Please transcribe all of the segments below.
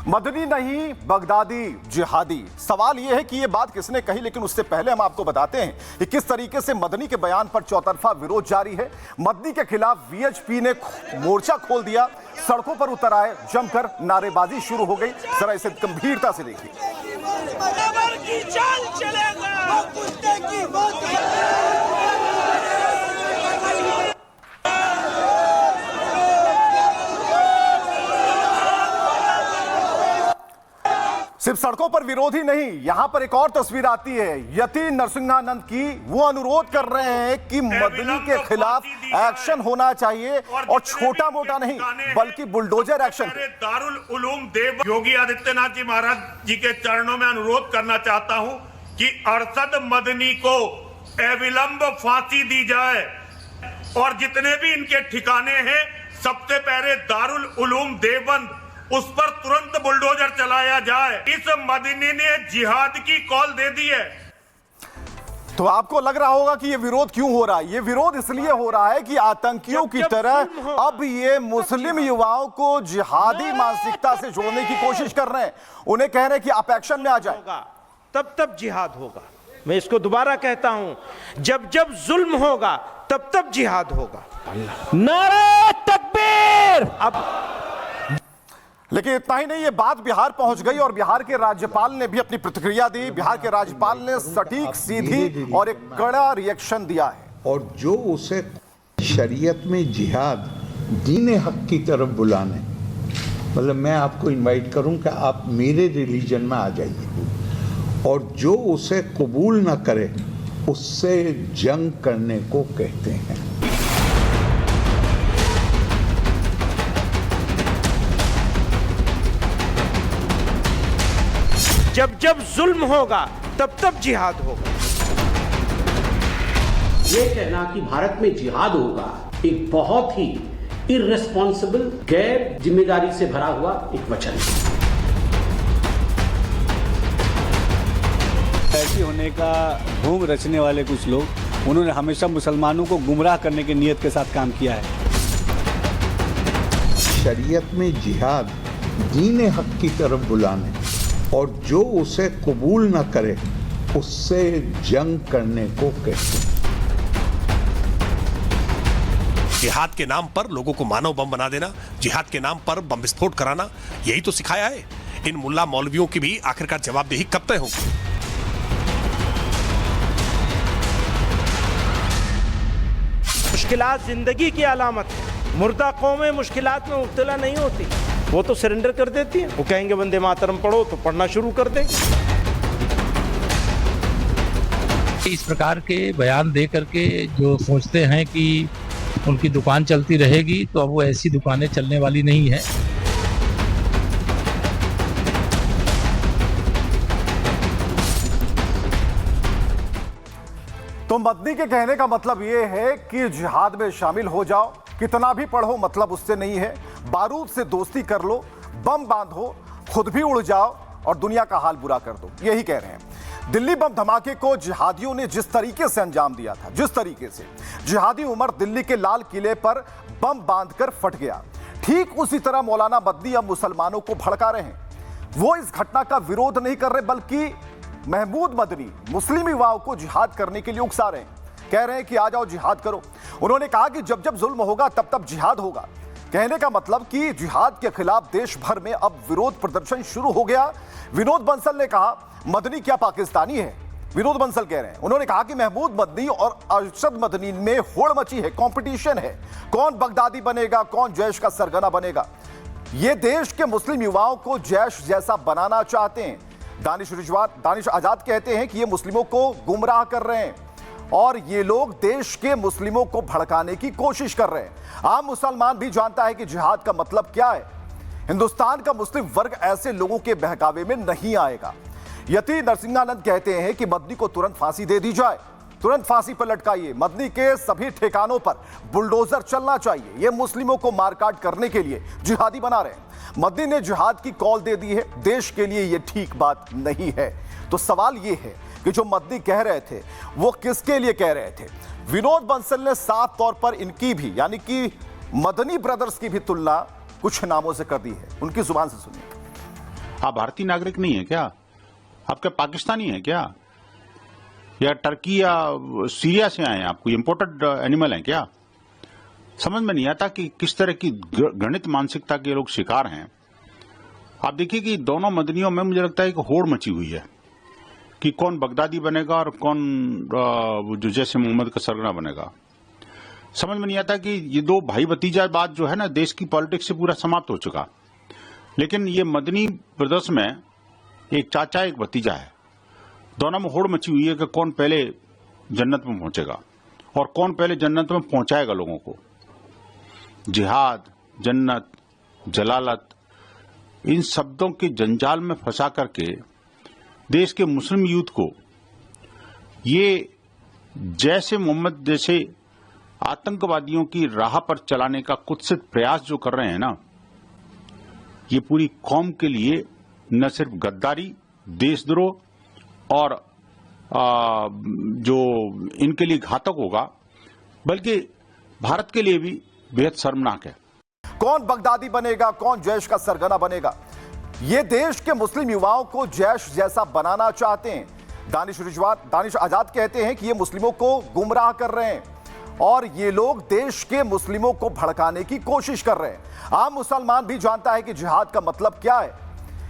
मदनी नहीं बगदादी जिहादी। सवाल यह है कि यह बात किसने कही, लेकिन उससे पहले हम आपको बताते हैं कि किस तरीके से मदनी के बयान पर चौतरफा विरोध जारी है। मदनी के खिलाफ वीएचपी ने मोर्चा खोल दिया, सड़कों पर उतर आए, जमकर नारेबाजी शुरू हो गई। जरा इसे गंभीरता से देखिए। सिर्फ सड़कों पर विरोध ही नहीं, यहां पर एक और तस्वीर आती है यति नरसिंहानंद की। वो अनुरोध कर रहे हैं कि मदनी के खिलाफ एक्शन होना चाहिए और छोटा मोटा नहीं बल्कि बुलडोजर एक्शन। दारुल उलूम देव योगी आदित्यनाथ जी महाराज जी के चरणों में अनुरोध करना चाहता हूं कि अरशद मदनी को अविलंब फांसी दी जाए और जितने भी इनके ठिकाने हैं सबसे पहले दारुल उलूम देवबंद उस पर तुरंत बुलडोजर चलाया जाए। इस मदनी ने जिहाद की कॉल दे दी है। तो आपको लग रहा होगा कि ये विरोध क्यों हो रहा है। ये विरोध इसलिए हो रहा है कि आतंकियों की तरह अब ये मुस्लिम युवाओं को जिहादी मानसिकता से जोड़ने की कोशिश कर रहे हैं। उन्हें कह रहे हैं कि आप एक्शन में आ जाए, तब जिहाद होगा। मैं इसको दोबारा कहता हूं, जब जब जुल्म होगा तब जिहाद होगा। नारे तकबीर। अब लेकिन इतना ही नहीं, ये बात बिहार पहुंच गई और बिहार के राज्यपाल ने भी अपनी प्रतिक्रिया दी। बिहार के राज्यपाल ने सटीक, सीधी और एक कड़ा रिएक्शन दिया है। और जो उसे शरीयत में जिहाद दीन हक की तरफ बुलाने, मतलब मैं आपको इनवाइट करूं कि आप मेरे रिलीजन में आ जाइए, और जो उसे कबूल ना करे उससे जंग करने को कहते हैं। जब जब जुल्म होगा तब जिहाद होगा। ये कहना कि भारत में जिहाद होगा एक बहुत ही इररिस्पॉन्सिबल, गैर जिम्मेदारी से भरा हुआ एक वचन है। ऐसी होने का ढोंग रचने वाले कुछ लोग, उन्होंने हमेशा मुसलमानों को गुमराह करने की नीयत के साथ काम किया है। शरीयत में जिहाद दीन हक की तरफ बुलाने और जो उसे कबूल न करे उससे जंग करने को कहते हैं। जिहाद के नाम पर लोगों को मानव बम बना देना, जिहाद के नाम पर बम विस्फोट कराना, यही तो सिखाया है। इन मुल्ला मौलवियों की भी आखिरकार जवाबदेही कब तय होगी? मुश्किलात जिंदगी की अलामत है। मुर्दा कौमें मुश्किलात में मुब्तला नहीं होती, वो तो सरेंडर कर देती है। वो कहेंगे वंदे मातरम पढ़ो तो पढ़ना शुरू कर देंगे। इस प्रकार के बयान दे करके जो सोचते हैं कि उनकी दुकान चलती रहेगी, तो अब वो ऐसी दुकानें चलने वाली नहीं है। तो मदनी के कहने का मतलब यह है कि जिहाद में शामिल हो जाओ, कितना भी पढ़ो मतलब उससे नहीं है। बारूद से दोस्ती कर लो, बम बांधो, खुद भी उड़ जाओ और दुनिया का हाल बुरा कर दो, यही कह रहे हैं। दिल्ली बम धमाके को जिहादियों ने जिस तरीके से अंजाम दिया था, जिस तरीके से जिहादी उमर दिल्ली के लाल किले पर बम बांधकर फट गया, ठीक उसी तरह मौलाना मदनी अब मुसलमानों को भड़का रहे हैं। वो इस घटना का विरोध नहीं कर रहे, बल्कि महमूद मदनी मुस्लिम युवाओं को जिहाद करने के लिए उकसा रहे हैं। कह रहे हैं कि आ जाओ जिहाद करो। उन्होंने कहा कि जब जब जुल्म होगा तब जिहाद होगा। कहने का मतलब कि जिहाद के खिलाफ देश भर में अब विरोध प्रदर्शन शुरू हो गया। विनोद बंसल ने कहा, मदनी क्या पाकिस्तानी है? विनोद बंसल कह रहे हैं। उन्होंने कहा कि महमूद मदनी और अरशद मदनी में होड़ मची है, कंपटीशन है, कौन बगदादी बनेगा, कौन जैश का सरगना बनेगा। ये देश के मुस्लिम युवाओं को जैश जैसा बनाना चाहते हैं। दानिश आजाद कहते हैं कि ये मुस्लिमों को गुमराह कर रहे हैं और ये लोग देश के मुस्लिमों को भड़काने की कोशिश कर रहे हैं। आम मुसलमान भी जानता है कि जिहाद का मतलब क्या है। हिंदुस्तान का मुस्लिम वर्ग ऐसे लोगों के बहकावे में नहीं आएगा। यति नरसिंहानंद कहते हैं कि मदनी को तुरंत फांसी दे दी जाए, तुरंत फांसी पर लटकाइए। मदनी के सभी ठिकानों पर बुलडोजर चलना चाहिए। ये मुस्लिमों को मारकाट करने के लिए जिहादी बना रहे हैं। मदनी ने जिहाद की कॉल दे दी है, देश के लिए यह ठीक बात नहीं है। तो सवाल यह है कि जो मदनी कह रहे थे वो किसके लिए कह रहे थे? विनोद बंसल ने साफ तौर पर इनकी भी, यानी कि मदनी ब्रदर्स की भी तुलना कुछ नामों से कर दी है। उनकी जुबान से सुनिए। आप भारतीय नागरिक नहीं है क्या? आप क्या पाकिस्तानी है क्या? या टर्की या सीरिया से आए हैं? आप कोई इंपोर्टेड एनिमल हैं क्या? समझ में नहीं आता कि किस तरह की गणित मानसिकता के लोग शिकार हैं। आप देखिए कि दोनों मदनियों में मुझे लगता है एक होड़ मची हुई है कि कौन बगदादी बनेगा और कौन जो जैसे मोहम्मद का सरगना बनेगा। समझ में नहीं आता कि ये दो भाई भतीजा बात जो है ना, देश की पॉलिटिक्स से पूरा समाप्त हो चुका। लेकिन ये मदनी ब्रदर्स में एक चाचा एक भतीजा है, दोनों में होड़ मची हुई है कि कौन पहले जन्नत में पहुंचेगा और कौन पहले जन्नत में पहुंचाएगा लोगों को। जिहाद, जन्नत, जलालत, इन शब्दों के जंजाल में फंसा करके देश के मुस्लिम यूथ को ये जैसे मोहम्मद जैसे आतंकवादियों की राह पर चलाने का कुत्सित प्रयास जो कर रहे हैं ना, ये पूरी कौम के लिए न सिर्फ गद्दारी, देशद्रोह और जो इनके लिए घातक होगा, बल्कि भारत के लिए भी बेहद शर्मनाक है। कौन बगदादी बनेगा, कौन जैश का सरगना बनेगा, ये देश के मुस्लिम युवाओं को जैश जैसा बनाना चाहते हैं। दानिश आजाद कहते हैं कि ये मुस्लिमों को गुमराह कर रहे हैं और ये लोग देश के मुस्लिमों को भड़काने की कोशिश कर रहे हैं। आम मुसलमान भी जानता है कि जिहाद का मतलब क्या है।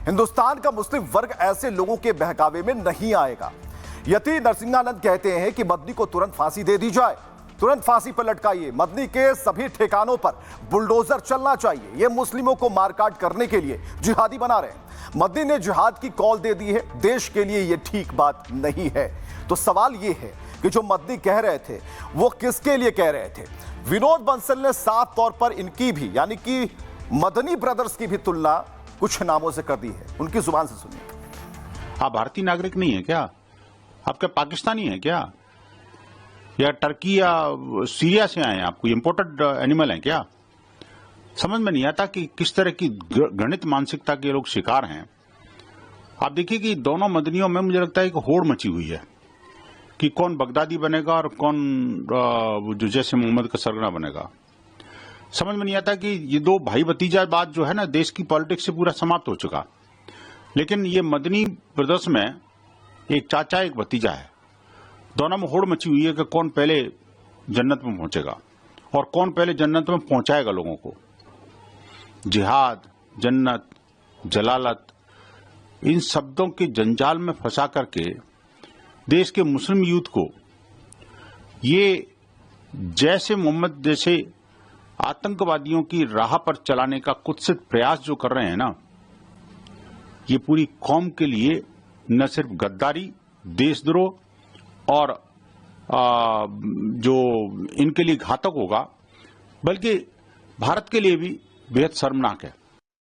हिंदुस्तान का मुस्लिम वर्ग ऐसे लोगों के बहकावे में नहीं आएगा। यति नरसिंहानंद कहते हैं कि मदनी को तुरंत फांसी दे दी जाए, तुरंत फांसी पर लटकाइए। मदनी के सभी ठिकानों पर बुलडोजर चलना चाहिए। ये मुस्लिमों को मारकाट करने के लिए जिहादी बना रहे हैं। मदनी ने जिहाद की कॉल दे दी है, देश के लिए ये ठीक बात नहीं है। तो सवाल ये है कि जो मदनी कह रहे थे वो किसके लिए कह रहे थे। विनोद बंसल ने साफ तौर पर इनकी भी यानी कि मदनी ब्रदर्स की भी तुलना कुछ नामों से कर दी है। उनकी जुबान से सुनिए। आप भारतीय नागरिक नहीं है क्या? आप क्या पाकिस्तानी है क्या? या टर्की या सीरिया से आए हैं? आप कोई इंपोर्टेड एनिमल हैं क्या? समझ में नहीं आता कि किस तरह की गणित मानसिकता के लोग शिकार हैं। आप देखिए कि दोनों मदनियों में मुझे लगता है एक होड़ मची हुई है कि कौन बगदादी बनेगा और कौन जो जैसे मोहम्मद का सरगना बनेगा। समझ में नहीं आता कि ये दो भाई भतीजा बात जो है ना, देश की पॉलिटिक्स से पूरा समाप्त हो चुका। लेकिन ये मदनी ब्रदर्स में एक चाचा एक भतीजा है, दोनों में होड़ मची हुई है कि कौन पहले जन्नत में पहुंचेगा और कौन पहले जन्नत में पहुंचाएगा लोगों को। जिहाद, जन्नत, जलालत, इन शब्दों के जंजाल में फंसा करके देश के मुस्लिम यूथ को ये जैसे मोहम्मद जैसे आतंकवादियों की राह पर चलाने का कुत्सित प्रयास जो कर रहे हैं ना, ये पूरी कौम के लिए न सिर्फ गद्दारी, देशद्रोह और जो इनके लिए घातक होगा, बल्कि भारत के लिए भी बेहद शर्मनाक है।